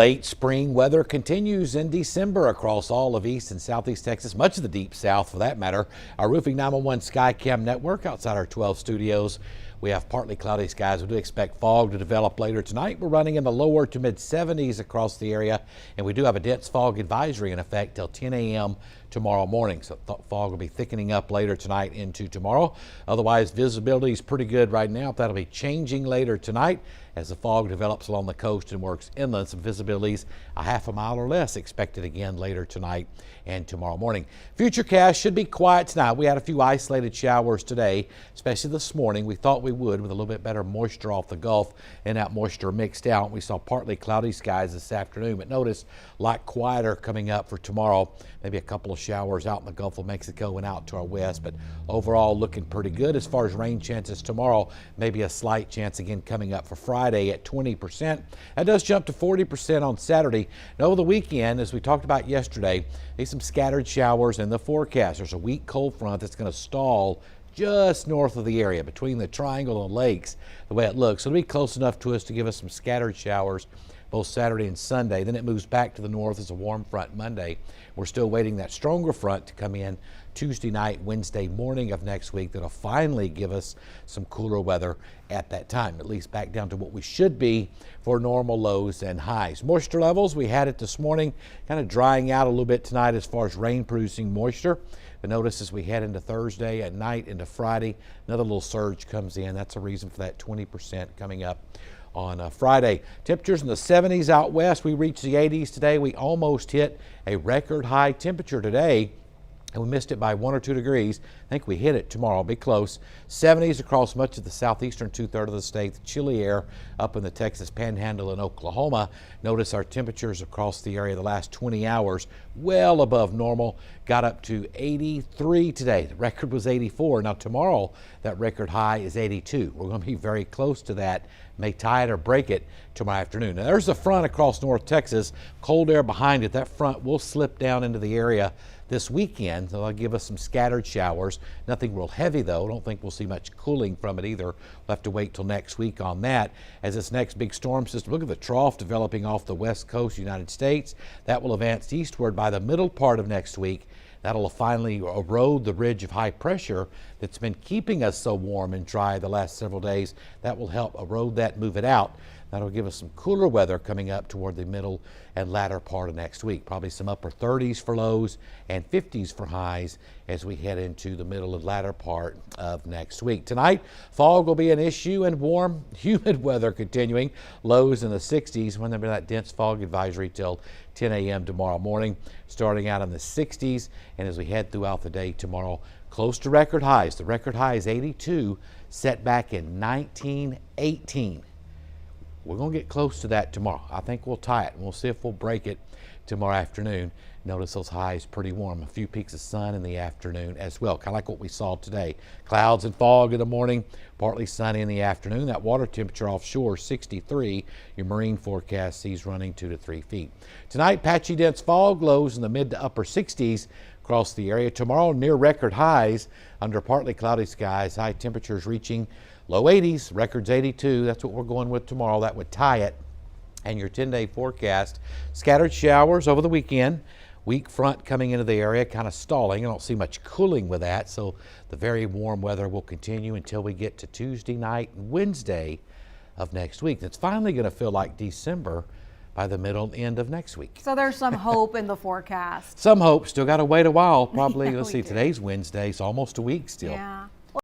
Late spring weather continues in December across all of East and Southeast Texas, much of the Deep South for that matter. Our Roofing 911 Skycam network outside our 12 studios. We have partly cloudy skies. We do expect fog to develop later tonight. We're running in the lower to mid 70s across the area, and we do have a dense fog advisory in effect till 10 a.m. tomorrow morning. So fog will be thickening up later tonight into tomorrow. Otherwise, visibility is pretty good right now. That'll be changing later tonight as the fog develops along the coast and works inland. Some visibilities a half a mile or less expected again later tonight and tomorrow morning. Futurecast should be quiet tonight. We had a few isolated showers today, especially this morning. We thought we would with a little bit better moisture off the Gulf, and that moisture mixed out. We saw partly cloudy skies this afternoon, but notice a lot quieter coming up for tomorrow. Maybe a couple of showers out in the Gulf of Mexico and out to our west, but overall looking pretty good as far as rain chances tomorrow. Maybe a slight chance again coming up for Friday at 20%. That does jump to 40% on Saturday. And over the weekend, as we talked about yesterday, there's some scattered showers in the forecast. There's a weak cold front that's going to stall just north of the area between the Triangle and Lakes, the way it looks. It'll be close enough to us to give us some scattered showers both Saturday and Sunday. Then it moves back to the north as a warm front Monday. We're still waiting that stronger front to come in Tuesday night, Wednesday morning of next week. That'll finally give us some cooler weather at that time, at least back down to what we should be for normal lows and highs. Moisture levels, we had it this morning, kind of drying out a little bit tonight as far as rain producing moisture. But notice as we head into Thursday at night into Friday, another little surge comes in. That's a reason for that 20% coming up on Friday. Temperatures in the 70s out west. We reached the 80s today. We almost hit a record high temperature today, and we missed it by 1 or 2 degrees. I think we hit it tomorrow. Be close. 70s across much of the southeastern two-thirds of the state. The chilly air up in the Texas Panhandle and Oklahoma. Notice our temperatures across the area the last 20 hours well above normal. Got up to 83 today. The record was 84. Now tomorrow that record high is 82. We're going to be very close to that. May tie it or break it tomorrow afternoon. Now there's the front across North Texas. Cold air behind it. That front will slip down into the area this weekend. They'll give us some scattered showers. Nothing real heavy though. Don't think we'll see much cooling from it either. We'll have to wait till next week on that. As this next big storm system, look at the trough developing off the west coast of the United States. That will advance eastward by the middle part of next week. That'll finally erode the ridge of high pressure that's been keeping us so warm and dry the last several days. That will help erode that, move it out. That'll give us some cooler weather coming up toward the middle and latter part of next week. Probably some upper 30s for lows and 50s for highs as we head into the middle and latter part of next week. Tonight, fog will be an issue and warm, humid weather continuing. Lows in the 60s when there'll be that dense fog advisory till 10 a.m. tomorrow morning, starting out in the 60s. And as we head throughout the day tomorrow, close to record highs. The record high is 82, set back in 1918. We're going to get close to that tomorrow. I think we'll tie it, and we'll see if we'll break it tomorrow afternoon. Notice those highs pretty warm. A few peaks of sun in the afternoon as well, kind of like what we saw today. Clouds and fog in the morning, partly sunny in the afternoon. That water temperature offshore, 63. Your marine forecast sees running 2 to 3 feet. Tonight, patchy dense fog, lows in the mid to upper 60s across the area. Tomorrow, near record highs under partly cloudy skies. High temperatures reaching low 80s, records 82. That's what we're going with tomorrow. That would tie it. And your 10-day forecast, scattered showers over the weekend. Weak front coming into the area, kind of stalling. I don't see much cooling with that, so the very warm weather will continue until we get to Tuesday night and Wednesday of next week. It's finally going to feel like December by the middle end of next week. So there's some hope in the forecast. Some hope. Still got to wait a while. Probably, Yeah, let's see, today's Wednesday, so almost a week still. Yeah.